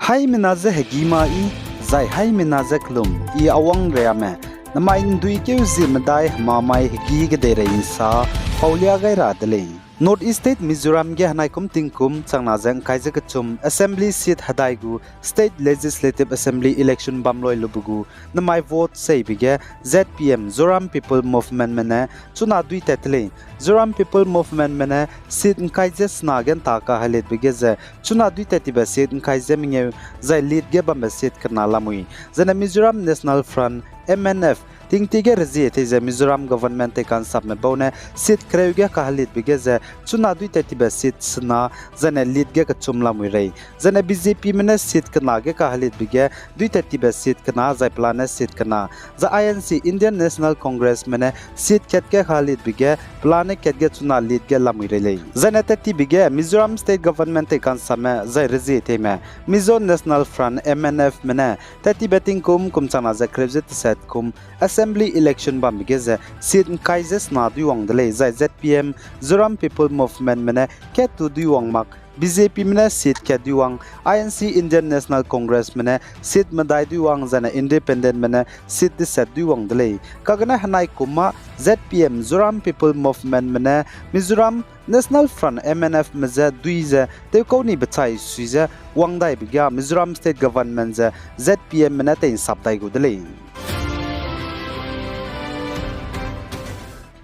Hai minaze hegima I zai hai minaze klum I awang reame nama indui ke Zeme dai mamai hegi ge de rein sa paulia gai radle North East State Mizoram ge hanai kum tingkum changna jang kaije ke chum assembly seat hadai gu state legislative assembly election bamloi lubugu namai vote sei bige ZPM Zoram People Movement mena chuna dui tetle Zoram People Movement mena seat kaije snagen ta ka halet bige ze chuna dui tetiba seat kaije minge zai lead ge bam seat kana lamui zana Mizoram National Front MNF Tingtige rezi te Mizoram government te kan sab me bone seat kreuge ka halit bige ze chuna dui tetiba seat sna zane lead ge ka chumla muirei zane BJP mena seat kana ge ka halit bige dui tetiba seat kana zai plana seat kana za INC Indian National Congress mena seat ket ge halit bige plana ket ge chuna lead ge lamuirei lei zane teti bige Mizoram state government te kan same zai rezi te me Mizo National Front MNF mena teti betting kum chana za kreuze set kum assembly election bam bigeze seat kaises na duwang dele zai ZPM Zoram People Movement mena ke tu duwang mak BJP mena seat ke duwang INC Indian National Congress mena seat madai duwang zana independent mena seat the set duwang dele kagana hanai kuma ZPM Zoram People Movement mena Mizoram National Front MNF meza duize te koni bachai suize wangdai biga Mizoram state government ZPM mena te sabdai gudele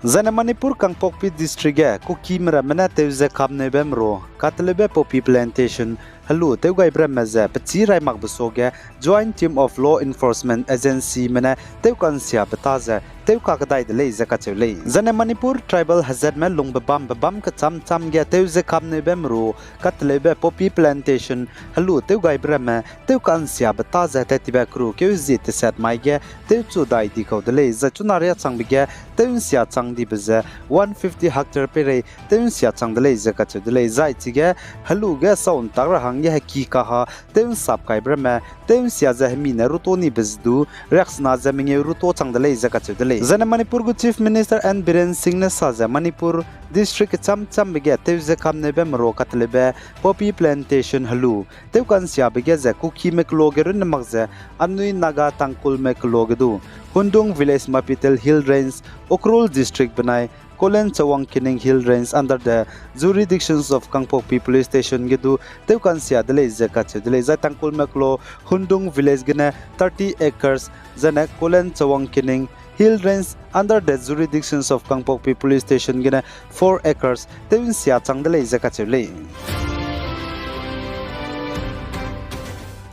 Zana Manipur Kangpokpi district Kuki Mramana Teuze Kabnebemro Katlebe Poppy Plantation Hello Teugai Bremaza Pati Mak Busoga Joint Team of Law Enforcement Agency Mena Teukansia Betaza Teukakadai the Laser Katule Zana Manipur Tribal Hazard Melung Babam Katam Tamga Teuze Kabnebemro Katlebe Poppy Plantation Hello Teugai Brema Teukansia Betaza Tetiba Crew Kuzit Set Maiga Teutu Dai Diko the Laser Tunaria Tangbiga Teunsia Tang di beze 150 hectare pere teunsia changdele zakachudele zaitige haluga saun tagra hangye ki kaha teun sap kaibrame teunsia zahmi na rutoni bezdu reksna zaminge ruto changdele zakachudele zana Manipur gu chief minister and Biren Singh na saza Manipur district cham bege teuze kamne be mro katlebe poppy plantation halu teukansia bege za kuki meklogerun magze anui naga tangkul meklogedu Hundung village Mapitel hill range Okrul district benai Kolen Chawang Kining hill range under the jurisdictions of Kangpokpi police station gedu teukansia dele zakache dele za tangkul meklo Hundung village gene 30 acres zana Kolen Chawang Kining hill range under the jurisdictions of Kangpokpi police station gene 4 acres teukansia changdele zakache le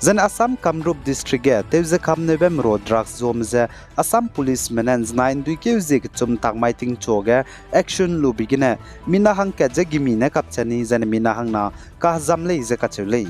Zan Assam Kamrup district teuze kamnebem road drugs zomze Assam police menans 9 duikeuzik chum takmaiting choge action lu bigine minahang ke jagimine kapchani zan minahang na kahzamle izakachule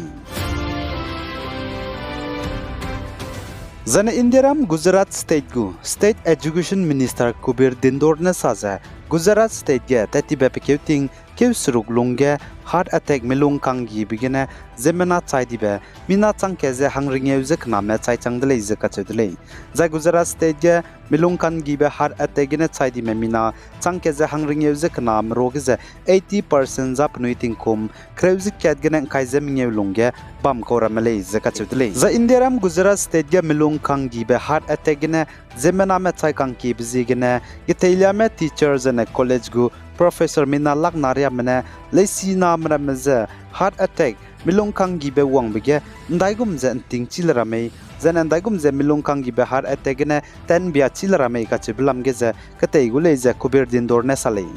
Zan Indiaram Gujarat state gu state education minister Kubir Dindor na saza Gujarat state ge tatiba pekeuting keusruk lungge heart attack melung kangi bigine zemena chaidibe mina changkeze hangringeuze kname chai changdele izakachudele zai Gujarat state ge melung kangi be heart attack gine chaidime mina changkeze hangringeuze knam rogeze 80% zapnuiting kum kreuzik ket gine kaizemingeu lungge bam koramele izakachudele za Indiaram Gujarat state ge melung kangi be heart attack gine zemena me chai kangi bizigine giteilyame teachers and college gu Professor Mina Lak Naria Mene Lesi Namra Meze heart attack Milong Kangi be Wang Bige Ndaigum Zen Ting Chilarame Zen and Daigum Ze Milong Kangi be heart attack in 10 Bia Chilarame Kachibulam Geze Kategule Ze Kubir Dindor Nesale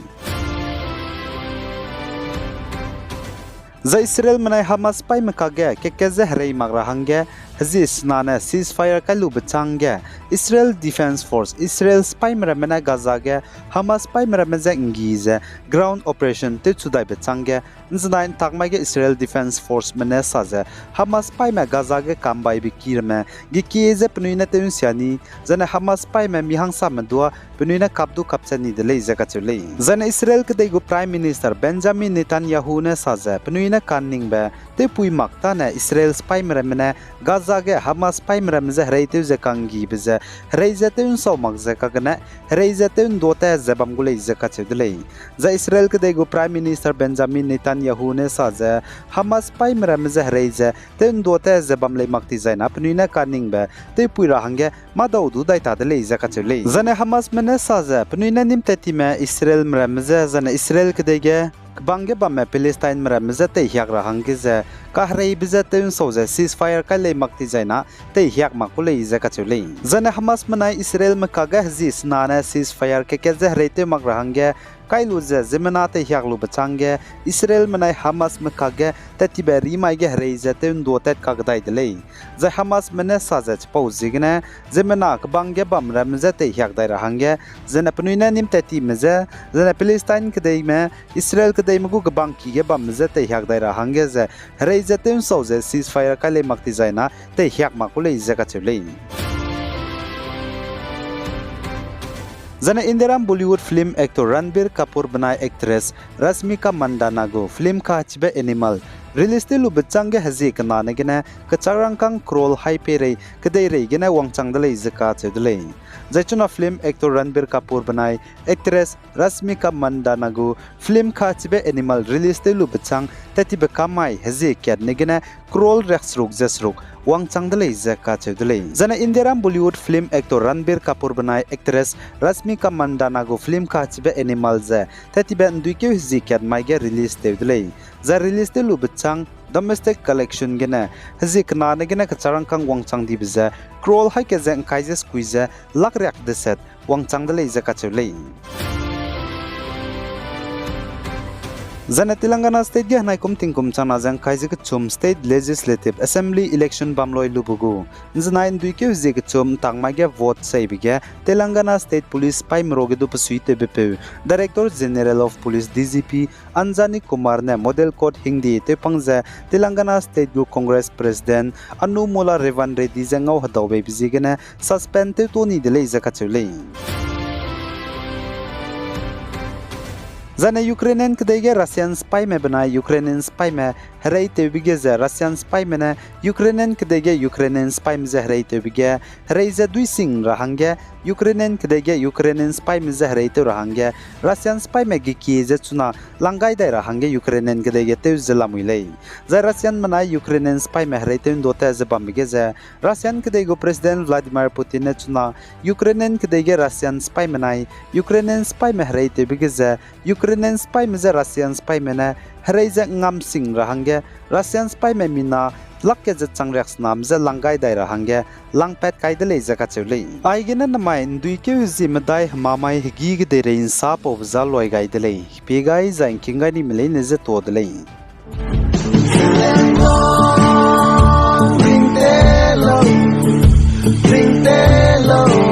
Za Israel Menai Hamas Pai Mekage Kekeze Hrei Magrahange Hazis Nana ceasefire Kalu Betanga Israel Defense Force Israel Spy Meramena Gazage Hamas Spy Merameza Ingize Ground Operation Tetsudai Betanga Nzanain Tagmage Israel Defense Force Menesaze Hamas Spy Me Gazage Kambai Bikirme Gikieze Penuina Tensiani Zana Hamas Spy Me Mihangsa Medua Penuina Kapdu Kapsani de Lezakatule Zana Israel Kadego Prime Minister Benjamin Netanyahu Nesaze Penuina Kanningbe Tepui Maktana Israel Spy Meramena Gaza Gaza ge Hamas paimram ze hreitu ze kangi bize hreizatun somak ze kagna hreizatun dota zabam gulei ze kachudlei za Israel ke dego Prime Minister Benjamin Netanyahu ne sa ze Hamas paimram ze hreize tun dota zabam lei makti zaina pnuina kaning be te puira hange madaudu dai ta dlei ze kachulei zane Hamas mene sa ze pnuina nim tetime Israel mram ze zane Israel ke dege Bange bame Palestine mramza te hyak rahangi ze kahrei biza te soze ceasefire ka le makti zaina te hyak makule iza kachule zane Hamas manai Israel makaga zis nana ceasefire ke ze hrete mak rahange kailu ze zemena te hyak lu bachange Israel manai Hamas makaga tatibe rimai ge hreize te dotet kagdai dele ze Hamas mane saza chpauzigne zemena bange bam ramza te hyak dai rahange zane pnuina nim tati meze zane Palestine kedai me Israel kedai magu gabang ki ge bam ze te hyak dai rahange ze hreize te soze ceasefire ka le makti zaina te hyak makule iza kachule Zana Indian Bollywood film actor Ranbir Kapoor banai actress Rashmika Mandanna go film ka chibe animal release te lu bachange hazi kana ne gena kacharang kang crawl high pere kadai re gena wangchang dale izaka chedle Zaichuna film actor Ranbir Kapoor banai actress Rashmika Mandanna go film ka chibe animal release te lu bachang tati bekamai hazi kyat ne gena crawl rexruk jesruk wangchang dale izaka chedle Zana Indian Bollywood film actor Ranbir Kapoor banai actress Rashmika Mandanna go film ka chibe animal ze tati be nduike hazi kyat mai ge release te dle za release te lu bachang domestic collection gena hazi kana ne gena kacharang kang wangchang di biza crawl hai ke zeng kaije squeeze lak rak de set wangchang de leiza kachulei Zana Telangana state ge hanai kum tingkum chana jang kaije ke chum state legislative assembly election bamloi lubugu nzanai nduike hazi ke chum tangma ge vote sai bige Telangana state police pai mroge du psuite bp director general of police DGP Anjani Kumar ne model code hindi te pangza Telangana state group congress president Anu Mola Revan Reddy jangau hadawe bizigena suspend te toni de leiza kachulei Zana Ukrainian kedege Russian spy me bana Ukrainian spy me hrai te bige za Russian spy me na Ukrainian kedege Ukrainian spy me za hrai te bige hrai za dui sing rahange Ukrainian kedege Ukrainian spy me za hrai te rahange Russian spy me gi ki za chuna langai dai rahange Ukrainian kedege te zalamulei za Russian mana Ukrainian spy me hrai te ndota za bambige za Russian kedege president Vladimir Putin ne chuna Ukrainian kedege Russian spy me nai Ukrainian spy me hrai te bige za Ukrainian spy me za Russian spy me na hrai za ngam sing rahange Russian spy me mina lakke za changreks nam za langai dai rahange langpet kai de leiza ka chulei aigena namai nduike uzi medai mamai higi ge de rein sa po za loi gai de lei pe gai za kinga ni milei ne za to de lei Bring the love